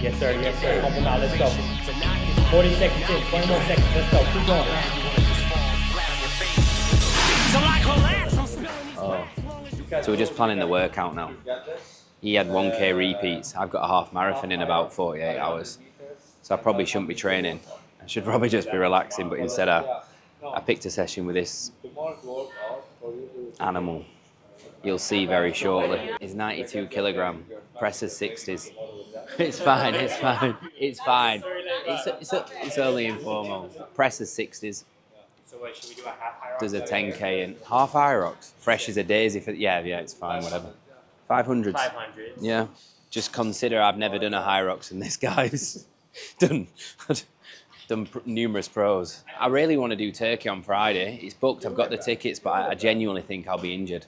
Yes, sir. Yes, sir. Humble now. Let's go. 40 seconds in. 20 more seconds. Let's go. Keep going. Oh. So we're just planning the workout now. He had 1K repeats. I've got a half marathon in about 48 hours. So I probably shouldn't be training. I should probably just be relaxing, but instead I picked a session with this animal. You'll see very shortly. He's 92 kilogram, presses 60s. It's fine, it's fine, it's fine. It's only informal. Presses 60s. So what, should we do a half HYROX? Does a 10K and half HYROX. Fresh as a daisy for, yeah, it's fine, whatever. 500s. 500. Yeah. Just consider I've never done a HYROX and this guy's done numerous pros. I really want to do Turkey on Friday. It's booked, I've got the tickets, but I genuinely think I'll be injured.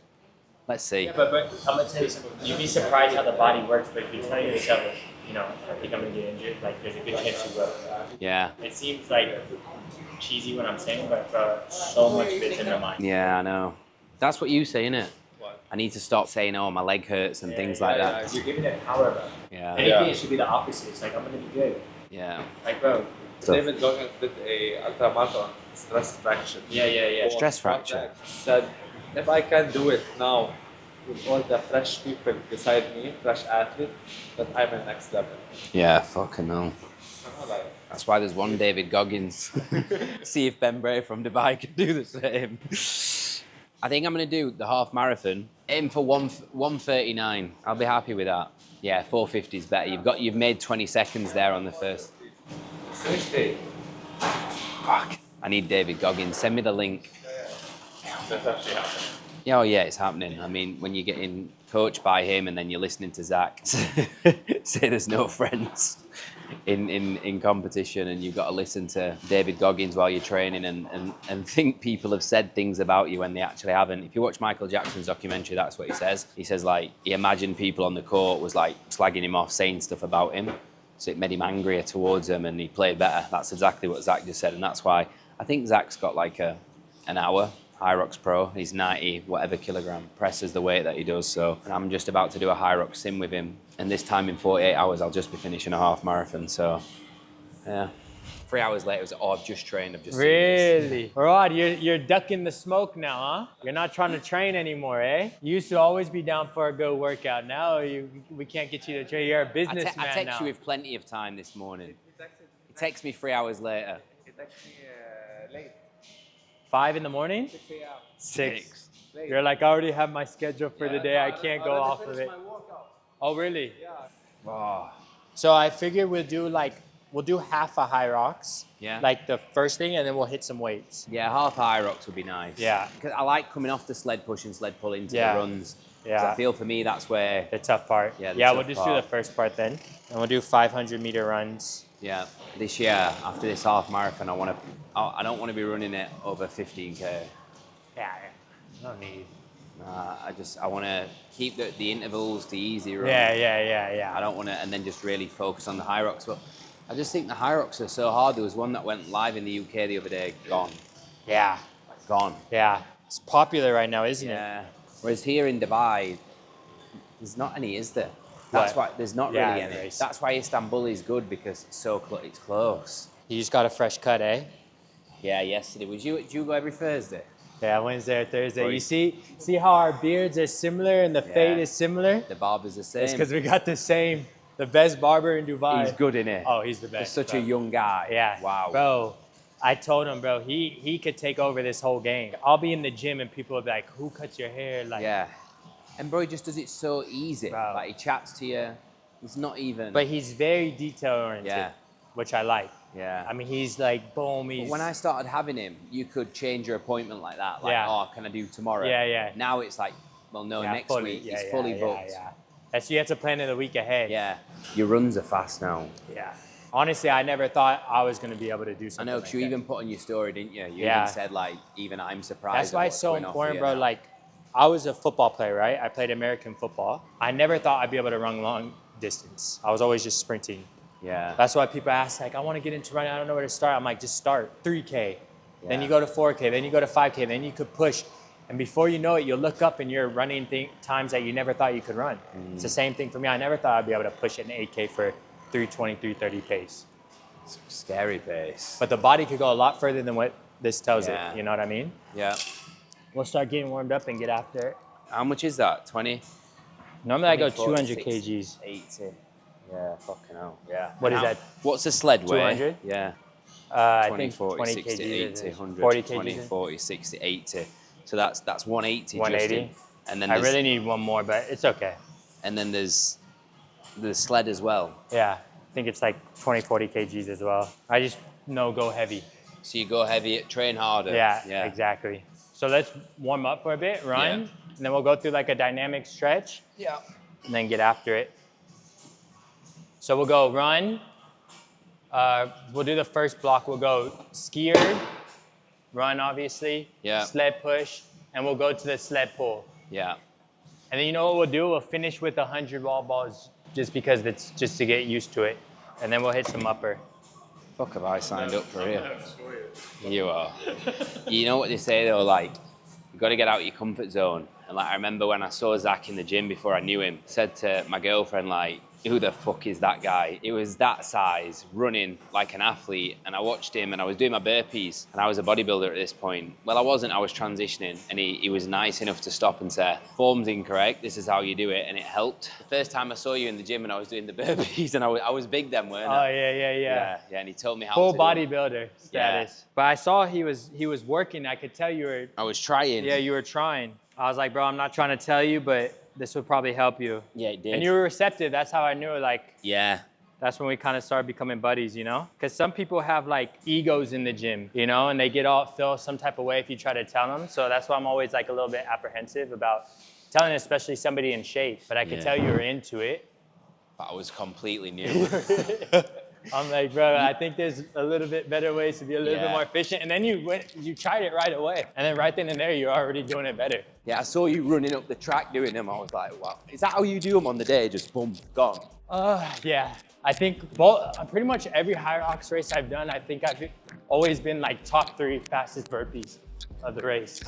Let's see. Yeah, but I'm gonna tell you something. You'd be surprised how the body works, but if you tell yourself, you know, I think I'm gonna get injured, like there's a good chance you will. Yeah. It seems like cheesy what I'm saying, but so much fits in my mind. Yeah, I know. That's what you say, innit? I need to stop saying, oh, my leg hurts and things like that. You're giving it power, bro. Yeah. Anything, it should be the opposite. It's like, I'm gonna be good. Yeah. Like, bro. David Goggins did a ultramarathon stress fracture. Yeah. Stress fracture. Said, if I can do it now with all the fresh people beside me, fresh athlete, that I'm at next level. Yeah, fucking hell. That's why there's one David Goggins. See if Ben Bray from Dubai can do the same. I think I'm going to do the half marathon. Aim for 1:39. I'll be happy with that. Yeah, 4:50 is better. You've made 20 seconds there on the first. Fuck. I need David Goggins. Send me the link. That's actually happening. Yeah, oh yeah, it's happening. I mean, when you're getting coached by him and then you're listening to Zach say there's no friends in competition, and you've got to listen to David Goggins while you're training and think people have said things about you when they actually haven't. If you watch Michael Jackson's documentary, that's what he says. He says, like, he imagined people on the court was like slagging him off, saying stuff about him. So it made him angrier towards him and he played better. That's exactly what Zach just said. And that's why I think Zach's got like an hour HYROX Pro. He's 90 whatever kilogram, presses the weight that he does. So I'm just about to do a HYROX sim with him. And this time in 48 hours, I'll just be finishing a half marathon. So yeah. 3 hours later, it was, I've just trained. I've just Really? Rod, you're ducking the smoke now, huh? You're not trying to train anymore, eh? You used to always be down for a good workout. Now we can't get you to train. You're a businessman now. I text you with plenty of time this morning. He texts me 3 hours later. He texted me late. 5 in the morning? 6 a.m. 6. You're like, I already have my schedule for the day. I can't go off of it. My workout. Oh, really? Yeah. Oh, So I figured we'll do half a HYROX. Yeah. Like the first thing, and then we'll hit some weights. yeah, half HYROX would be nice. Yeah. Because I like coming off the sled push and sled pull into Yeah. the runs. 'Cause Yeah. I feel for me that's where, The tough part. Yeah, the we'll tough just do part. the first part then. And we'll do 500-meter runs. yeah, this year after this half marathon, I don't want to be running it over 15K. Yeah. No need. I want to keep the intervals, the easy run. Yeah. I don't want to, and then just really focus on the HYROX. But I just think the HYROX are so hard. There was one that went live in the UK the other day, gone. Yeah. It's popular right now, isn't it? Yeah. Whereas here in Dubai, there's not any, is there? That's why there's not Yeah, really any. there is. That's why Istanbul is good, because it's so it's close. You just got a fresh cut, eh? Yeah, yesterday. Do you go every Thursday? Yeah, Wednesday or Thursday. Or You see how our beards are similar and the fade is similar? The barber's the same. It's because we got the best barber in Dubai. He's good in it. Oh, he's the He's best. such bro. a young guy. Yeah. Wow. Bro, I told him, bro, he could take over this whole game. I'll be in the gym and people will be like, who cuts your hair? Like, Yeah. And bro, he just does it so easy. Bro. Like, he chats to you. He's not even. But he's very detail oriented, Yeah. which I like. Yeah. I mean, he's like, boom, But he's... when I started having him, you could change your appointment like that. Like, Yeah. oh, can I do tomorrow? Yeah. Now it's like, well, no, Yeah, next fully. week Yeah, he's fully booked. Yeah. That's, you have to plan it a week ahead. Yeah. Your runs are fast now. Yeah. Honestly, I never thought I was going to be able to do I something know, like because you that. even put on your story, didn't you? You Yeah. even said, like, even I'm surprised. That's why at it's what's so going on for important, you bro. now. Like, I was a football player, right? I played American football. I never thought I'd be able to run long distance. I was always just sprinting. Yeah. That's why people ask, like, I want to get into running. I don't know where to start. I'm like, just start 3K. Then you go to 4K. Then you go to 5K. Then you could push. And before you know it, you'll look up and you're running times that you never thought you could run. It's the same thing for me. I never thought I'd be able to push an 8K for 320, 330 pace. Scary pace. But the body could go a lot further than what this tells it. You know what I mean? Yeah. We'll start getting warmed up and get after it. How much is that? 20? Normally I go 200 60, kgs. 80. Yeah, fucking hell. Yeah. What is that? What's the sled weigh? 200? Yeah. 20, 20, 40, 20 60, kgs. 80, 100, 40 20, kgs. 40, 60, 80. So that's 180. 180. Justin. And then I really need one more, but it's okay. And then there's the sled as well. Yeah. I think it's like 20, 40 kgs as well. I just go heavy. So you go heavy, train harder. Yeah, exactly. So let's warm up for a bit, run, and then we'll go through like a dynamic stretch. Yeah. And then get after it. So we'll go run. We'll do the first block. We'll go skier, run obviously, sled push, and we'll go to the sled pull. Yeah. And then you know what we'll do? We'll finish with 100 wall balls just because it's just to get used to it. And then we'll hit some upper. Fuck have I signed up for here? You are. You know what they say though, like, you got to get out of your comfort zone. And like, I remember when I saw Zach in the gym before I knew him, said to my girlfriend, like, who the fuck is that guy? It was that size, running like an athlete. And I watched him and I was doing my burpees and I was a bodybuilder at this point. Well, I wasn't, I was transitioning, and he was nice enough to stop and say, form's incorrect, this is how you do it. And it helped. The first time I saw you in the gym and I was doing the burpees, and I was big then, weren't I? Oh, yeah. Yeah, and he told me how full to bodybuilder status. Yeah. But I saw he was working. I could tell you were. I was trying. Yeah, you were trying. I was like, bro, I'm not trying to tell you, but this would probably help you. Yeah, it did. And you were receptive. That's how I knew, like, yeah. That's when we kind of started becoming buddies, you know? Because some people have like egos in the gym, you know, and they feel some type of way if you try to tell them. So that's why I'm always like a little bit apprehensive about telling, especially somebody in shape. But I could tell you were into it. But I was completely new. I'm like, bro, I think there's a little bit better ways to be a little bit more efficient. And then you tried it right away. And then right then and there, you're already doing it better. Yeah, I saw you running up the track doing them. I was like, wow, is that how you do them on the day? Just boom, gone. Yeah. I think pretty much every HYROX race I've done, I think I've always been like top 3 fastest burpees of the race.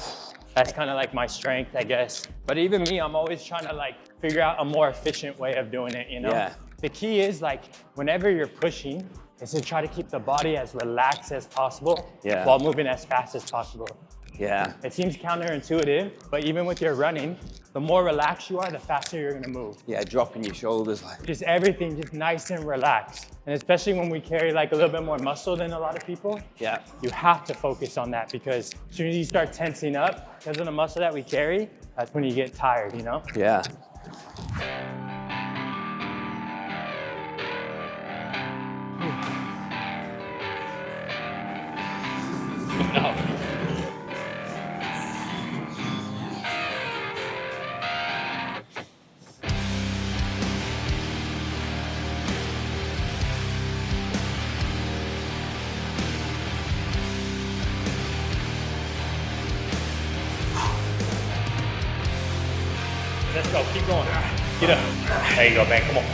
That's kind of like my strength, I guess. But even me, I'm always trying to like figure out a more efficient way of doing it, you know? Yeah. The key is like, whenever you're pushing, is to try to keep the body as relaxed as possible while moving as fast as possible. Yeah. It seems counterintuitive, but even with your running, the more relaxed you are, the faster you're gonna move. Yeah, dropping your shoulders like. Just everything just nice and relaxed. And especially when we carry like a little bit more muscle than a lot of people, you have to focus on that, because as soon as you start tensing up because of the muscle that we carry, that's when you get tired, you know? Yeah. No. Let's go, keep going. Get up. There you go, man, come on.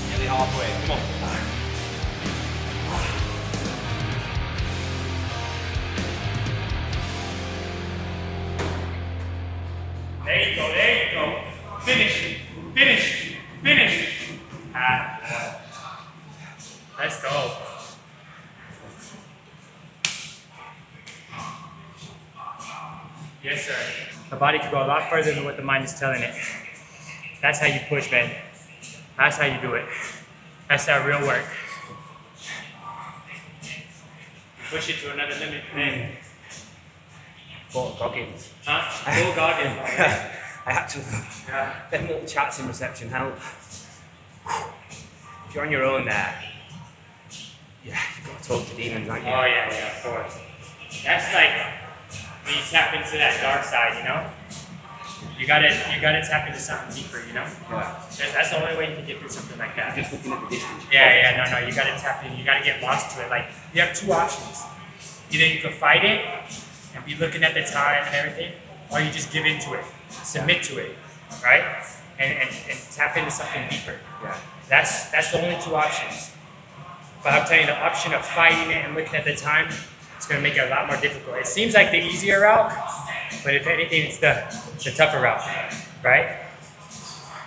Nearly halfway, come on. There you go, there you go. Finish, finish, finish. Let's go. Yes, sir. The body can go a lot further than what the mind is telling it. That's how you push, man. That's how you do it. That's that real work. Push it to another limit, man. Full Goggins. Huh? Full Goggins. I had to. Them little chats in reception help. If you're on your own there, you've got to talk to demons, aren't you? Oh yeah, of course. That's like when you tap into that dark side, you know? You gotta tap into something deeper, you know? Yeah. That's the only way you can get through something like that. Just looking at the distance. No, you gotta tap in, you gotta get lost to it. Like, you have 2 options. Either you can fight it and be looking at the time and everything, or you just give into it, submit to it, right? And tap into something deeper. Yeah. That's the only 2 options. But I'm telling you, the option of fighting it and looking at the time, it's going to make it a lot more difficult. It seems like the easier route, but if anything, it's the tougher route, right?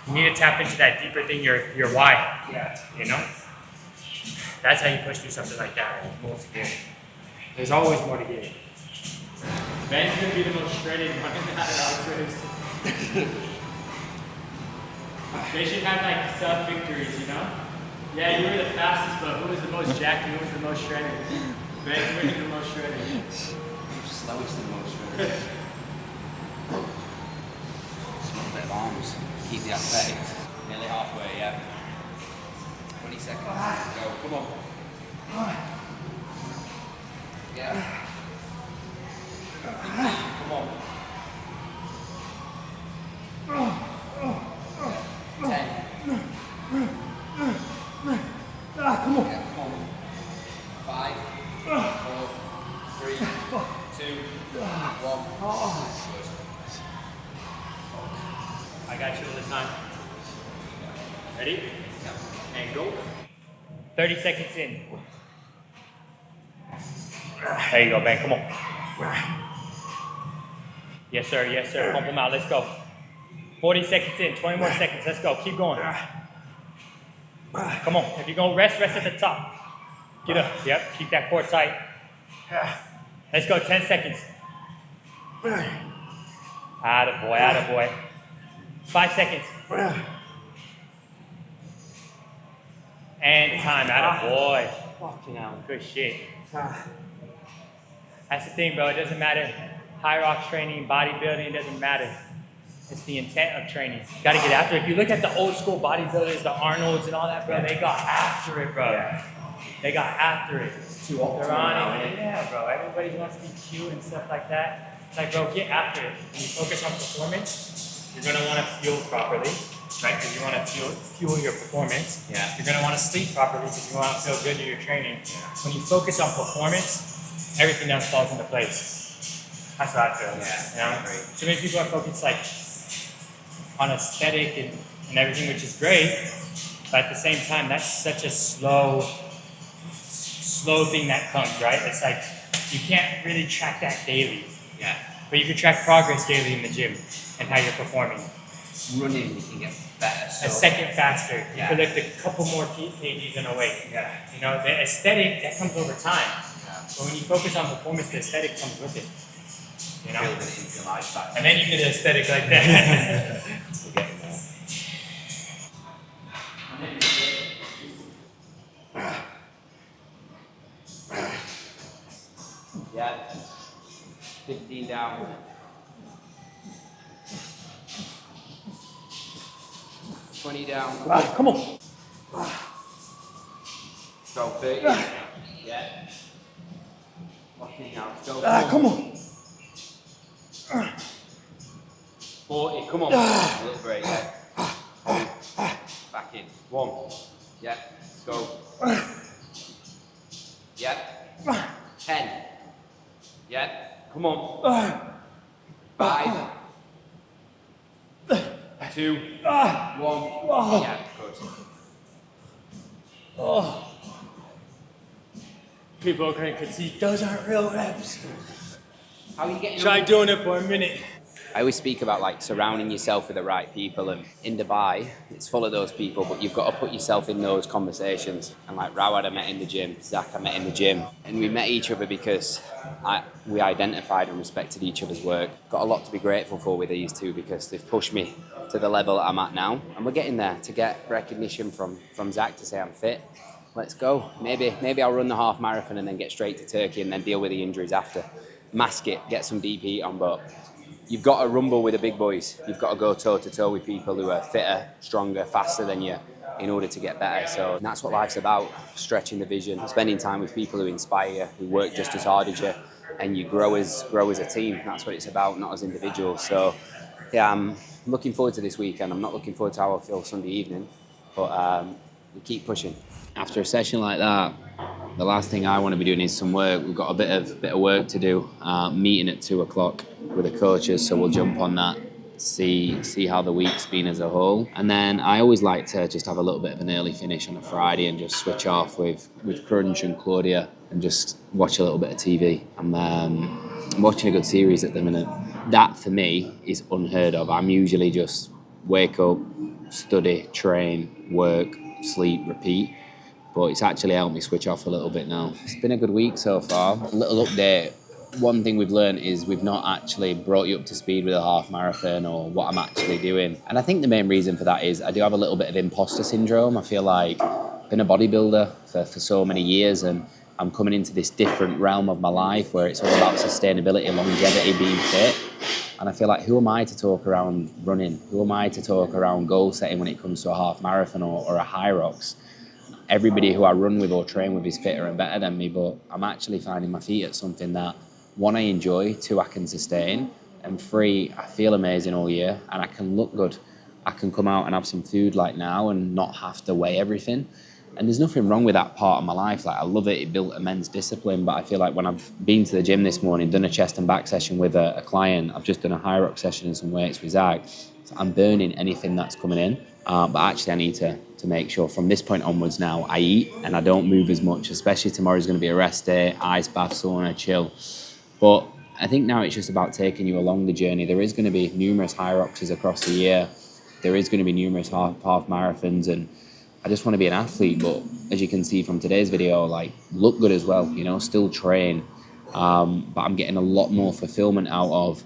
You need to tap into that deeper thing, your why, you know? That's how you push through something like that. There's always more to give. Ben's gonna be the most shredded one in the HYROX race. They should have like sub victories, you know? Yeah, you were the fastest, but who was the most jacked? Who was the most shredded? Ben's winning the most shredded. Slowest and most shredded. Small bit of arms. Keep the aesthetic. Nearly halfway, yeah. 20 seconds. Go, come on. Yeah. 15, come on. 10. Come on. Yeah, come on. 5, 4, 3, 2, 1. I got you all the time. Ready? And go. 30 seconds in. There you go, Ben. Come on. Yes, sir. Yes, sir. Pump them out. Let's go. 40 seconds in. 20 more seconds. Let's go. Keep going. Come on. If you're going to rest at the top. Get up. Yep. Keep that core tight. Let's go. 10 seconds. Attaboy. Attaboy. 5 seconds. And time. Attaboy. Fucking hell. Good shit. That's the thing, bro. It doesn't matter. HYROX training, bodybuilding, it doesn't matter. It's the intent of training. You gotta get after it. If you look at the old school bodybuilders, the Arnolds and all that, bro, they got after it, bro. Yeah. They got after it. They're on it. Yeah, bro. Everybody wants to be cute and stuff like that. It's like, bro, get after it. When you focus on performance, you're gonna want to fuel properly, right? Because you want to fuel your performance. Yeah. You're gonna want to sleep properly because you want to feel good in your training. Yeah. When you focus on performance, everything else falls into place. That's what I feel. Yeah. You know? Too many people are focused like on aesthetic and everything, which is great, but at the same time, that's such a slow thing that comes, right? It's like you can't really track that daily. Yeah. But you can track progress daily in the gym and how you're performing. Running, you can get better. So. A second faster. You Yeah. can lift a couple more kgs in a weight. Yeah. You know, the aesthetic, that comes over time. Yeah. But when you focus on performance, the aesthetic comes with it. You know? Building it into your lifestyle. And then you get an aesthetic like that. We're getting there. Yeah. 15 down. 20 down. Come on. Go 30. Yeah. Locking out. Go. Come on. 40. Come on. A little break. Yeah. Back in. 1. Yeah. Go. Yeah. 10. Yeah. Come on. 5. 2. 1. Yeah. Good. People are going to concede, those aren't real reps. How are you getting Try on? doing it for a minute. I always speak about like surrounding yourself with the right people, and in Dubai it's full of those people, but you've got to put yourself in those conversations. And like Rawad I met in the gym, Zach I met in the gym, and we met each other because we identified and respected each other's work. Got a lot to be grateful for with these two because they've pushed me to the level I'm at now, and we're getting there. To get recognition from Zach to say I'm fit, let's go. Maybe I'll run the half marathon and then get straight to Turkey and then deal with the injuries after. Mask it, get some deep heat on, but you've got to rumble with the big boys. You've got to go toe to toe with people who are fitter, stronger, faster than you in order to get better. So that's what life's about, stretching the vision, spending time with people who inspire you, who work just as hard as you, and you grow as a team. That's what it's about, not as individuals. So yeah, I'm looking forward to this weekend. I'm not looking forward to how I feel Sunday evening, but we keep pushing. After a session like that, the last thing I want to be doing is some work. We've got a bit of work to do. Meeting at 2:00 with the coaches, so we'll jump on that. see how the week's been as a whole. And then I always like to just have a little bit of an early finish on a Friday and just switch off with Crunch and Claudia and just watch a little bit of TV. I'm watching a good series at the minute. That for me is unheard of. I'm usually just wake up, study, train, work, sleep, repeat. But it's actually helped me switch off a little bit now. It's been a good week so far. A little update. One thing we've learned is we've not actually brought you up to speed with a half marathon or what I'm actually doing. And I think the main reason for that is I do have a little bit of imposter syndrome. I feel like I've been a bodybuilder for so many years, and I'm coming into this different realm of my life where it's all about sustainability, longevity, being fit. And I feel like, who am I to talk around running? Who am I to talk around goal setting when it comes to a half marathon or a HYROX? Everybody who I run with or train with is fitter and better than me, but I'm actually finding my feet at something that, one, I enjoy, two, I can sustain, and three, I feel amazing all year and I can look good. I can come out and have some food like now and not have to weigh everything. And there's nothing wrong with that part of my life. Like, I love it. It built immense discipline, but I feel like when I've been to the gym this morning, done a chest and back session with a client, I've just done a HYROX session and some weights with Zach. So I'm burning anything that's coming in. But actually I need to make sure from this point onwards now I eat and I don't move as much, especially tomorrow's going to be a rest day, ice bath, sauna, chill. But I think now it's just about taking you along the journey. There is going to be numerous HYROXs across the year. There is going to be numerous half marathons, and I just want to be an athlete. But as you can see from today's video, like, look good as well, you know, still train. But I'm getting a lot more fulfillment out of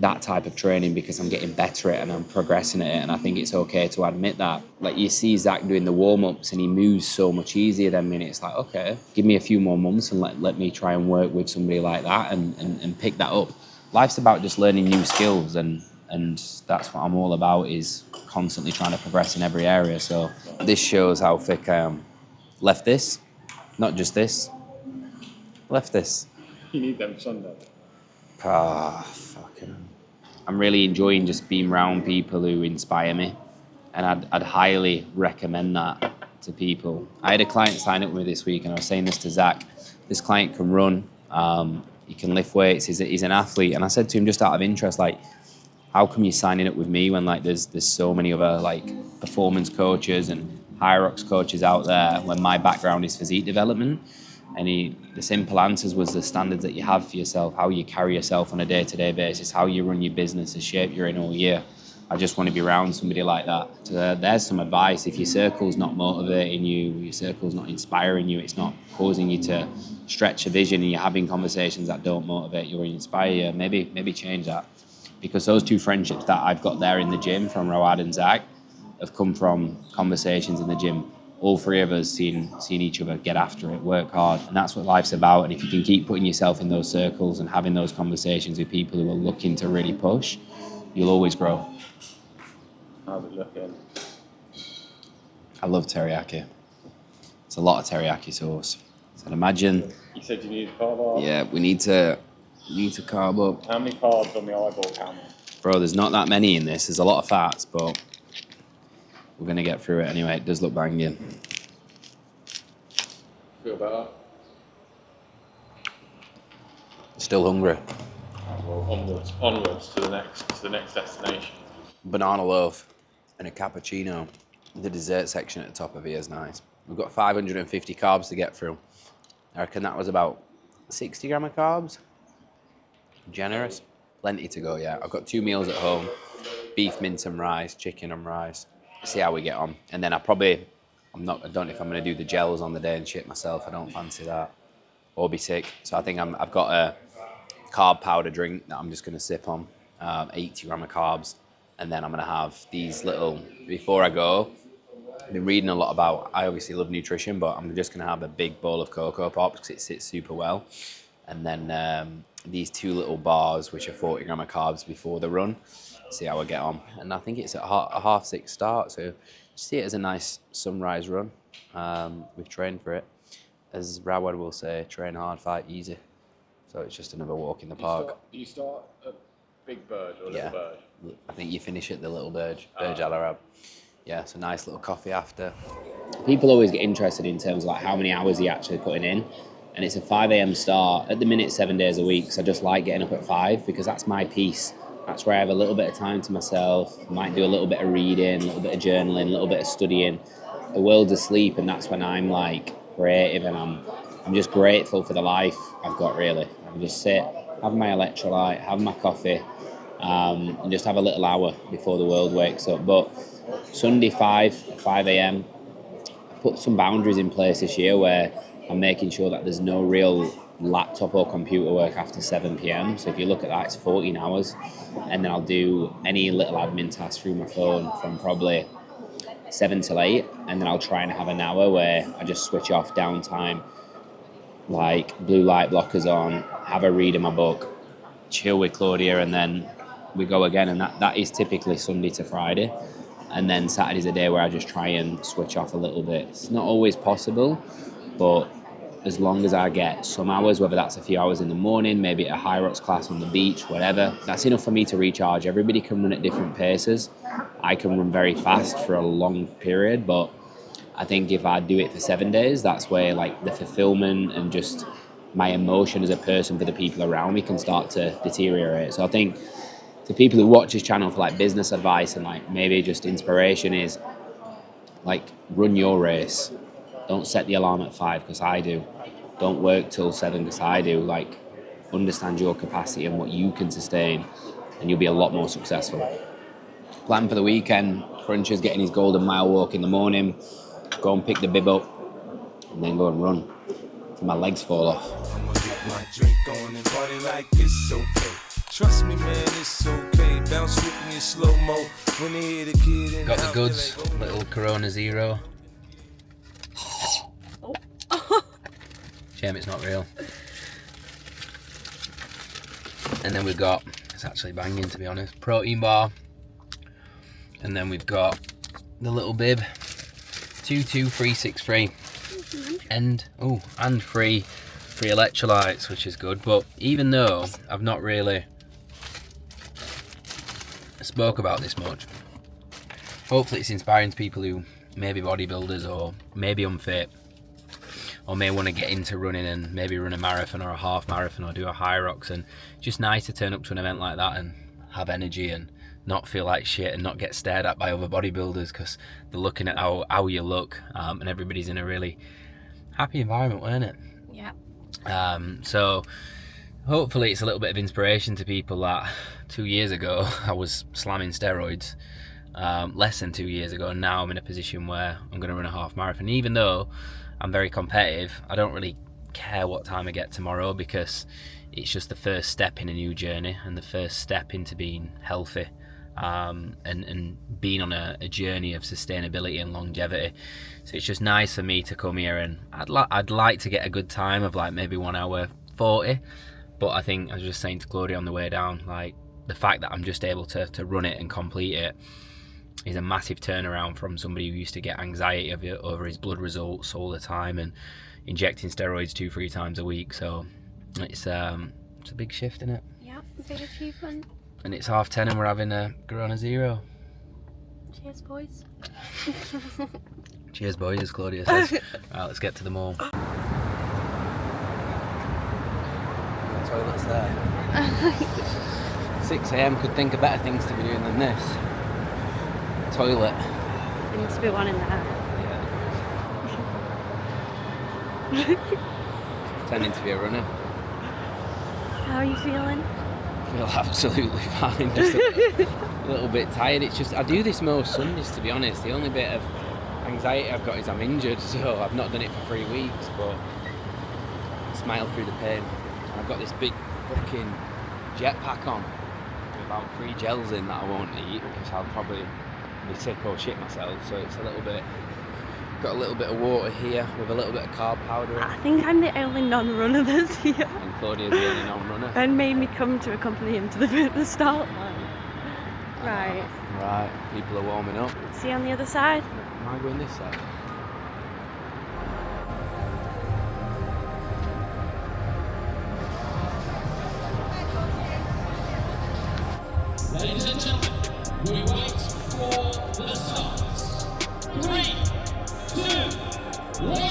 that type of training because I'm getting better at it and I'm progressing at it, and I think it's okay to admit that. Like, you see Zach doing the warm-ups and he moves so much easier than me, and it's like, okay, give me a few more months and let me try and work with somebody like that and pick that up. Life's about just learning new skills, and that's what I'm all about, is constantly trying to progress in every area. So this shows how thick I am. Left this, not just this, left this. You need them Sunday. Fucking hell. I'm really enjoying just being around people who inspire me, and I'd highly recommend that to people. I had a client sign up with me this week, and I was saying this to Zach. This client can run, he can lift weights, he's an athlete, and I said to him, just out of interest, like, how come you're signing up with me when, like, there's so many other, like, performance coaches and HYROX coaches out there when my background is physique development? And the simple answers was the standards that you have for yourself, how you carry yourself on a day-to-day basis, how you run your business, the shape you're in all year. I just want to be around somebody like that. So there's some advice. If your circle's not motivating you, your circle's not inspiring you, it's not causing you to stretch a vision, and you're having conversations that don't motivate you or inspire you, maybe change that. Because those two friendships that I've got there in the gym from Road and Zach have come from conversations in the gym. All three of us seeing each other get after it, work hard, and that's what life's about. And if you can keep putting yourself in those circles and having those conversations with people who are looking to really push, you'll always grow. How's it looking? I love teriyaki. It's a lot of teriyaki sauce. So imagine. You said you need carb up. Yeah, we need to carb up. How many carbs on the eyeball camera? Bro, there's not that many in this. There's a lot of fats, but we're going to get through it anyway. It does look banging. Feel better? Still hungry. Well, onwards to the next destination. Banana loaf and a cappuccino. The dessert section at the top of here is nice. We've got 550 carbs to get through. I reckon that was about 60 gram of carbs. Generous. Plenty to go, yeah. I've got 2 meals at home. Beef, mince and rice, chicken and rice. See how we get on. And then I don't know if I'm going to do the gels on the day and shit myself. I don't fancy that. Or be sick. So I think I've got a carb powder drink that I'm just going to sip on. 80 gram of carbs. And then I'm going to have these little, before I go, I've been reading a lot about, I obviously love nutrition, but I'm just going to have a big bowl of Cocoa Pops because it sits super well. And then these 2 little bars, which are 40 gram of carbs before the run. See how I get on. And I think it's at a 6:30 start, so see it as a nice sunrise run. We've trained for it. As Rawad will say, train hard, fight easy. So it's just another walk in the park. Do you start at Big Bird or Yeah. Little Bird? I think you finish at the Little Burj Al Arab. Yeah, it's a nice little coffee after. People always get interested in terms of like how many hours you're actually putting in. And it's a 5 a.m. start. At the minute, 7 days a week. So I just like getting up at 5 because that's my peace. That's where I have a little bit of time to myself. Might do a little bit of reading, a little bit of journaling, a little bit of studying. The world's asleep, and that's when I'm like creative, and I'm just grateful for the life I've got. Really, I can just sit, have my electrolyte, have my coffee, and just have a little hour before the world wakes up. But Sunday 5 a.m. I put some boundaries in place this year where I'm making sure that there's no real laptop or computer work after 7 p.m. So if you look at that, it's 14 hours. And then I'll do any little admin tasks through my phone from probably 7 till 8. And then I'll try and have an hour where I just switch off downtime, like blue light blockers on, have a read in my book, chill with Claudia, and then we go again. And that is typically Sunday to Friday. And then Saturday's a day where I just try and switch off a little bit. It's not always possible, but as long as I get some hours, whether that's a few hours in the morning, maybe a HYROX class on the beach, whatever, that's enough for me to recharge. Everybody can run at different paces. I can run very fast for a long period, but I think if I do it for 7 days, that's where like the fulfillment and just my emotion as a person for the people around me can start to deteriorate. So I think the people who watch this channel for like business advice and like maybe just inspiration is like, run your race. Don't set the alarm at 5 because I do. Don't work till 7 because I do. Like, understand your capacity and what you can sustain, and you'll be a lot more successful. Plan for the weekend. Cruncher's getting his golden mile walk in the morning. Go and pick the bib up, and then go and run till my legs fall off. I'm gonna get my drink on and party like it's okay. Trust me, man, it's okay. Bounce with me in slow-mo when they hear the kid in. Got the goods. Little Corona Zero. Shame it's not real. And then we've got, it's actually banging to be honest, protein bar. And then we've got the little bib, 22363. And free electrolytes, which is good. But even though I've not really spoke about this much, hopefully it's inspiring to people who may be bodybuilders or maybe unfit, or may want to get into running and maybe run a marathon or a half marathon or do a HYROX. And just nice to turn up to an event like that and have energy and not feel like shit and not get stared at by other bodybuilders because they're looking at how you look, and everybody's in a really happy environment, weren't it? Yeah. So hopefully it's a little bit of inspiration to people that 2 years ago I was slamming steroids, less than 2 years ago, and now I'm in a position where I'm going to run a half marathon. Even though I'm very competitive, I don't really care what time I get tomorrow because it's just the first step in a new journey and the first step into being healthy, and being on a journey of sustainability and longevity. So it's just nice for me to come here, and I'd like to get a good time of like maybe 1 hour 40, but I think I was just saying to Claudia on the way down, like the fact that I'm just able to run it and complete it is a massive turnaround from somebody who used to get anxiety over his blood results all the time and injecting steroids 2-3 times a week. So it's a big shift, isn't it? Yeah, big achievement. And it's 10:30 and we're having a Corona Zero. Cheers, boys. Cheers, boys, as Claudia says. Right, let's get to the mall. The toilet's there. 6 a.m. could think of better things to be doing than this. Toilet. There needs to be one in there. Pretending to be a runner. How are you feeling? I feel absolutely fine. Just a little bit tired. It's just, I do this most Sundays, to be honest. The only bit of anxiety I've got is I'm injured, so I've not done it for 3 weeks, but I smile through the pain. I've got this big fucking jetpack on with about 3 gels in that I won't eat because I'll probably be sick or shit myself. So it's a little bit, got a little bit of water here with a little bit of carb powder in. I think I'm the only non-runner that's here. And Claudia's the only non-runner. Ben made me come to accompany him to the start line. Right. Right, people are warming up. See you on the other side. Am I going this side? Ladies and gentlemen, we wait for the start. 3, 2, 1.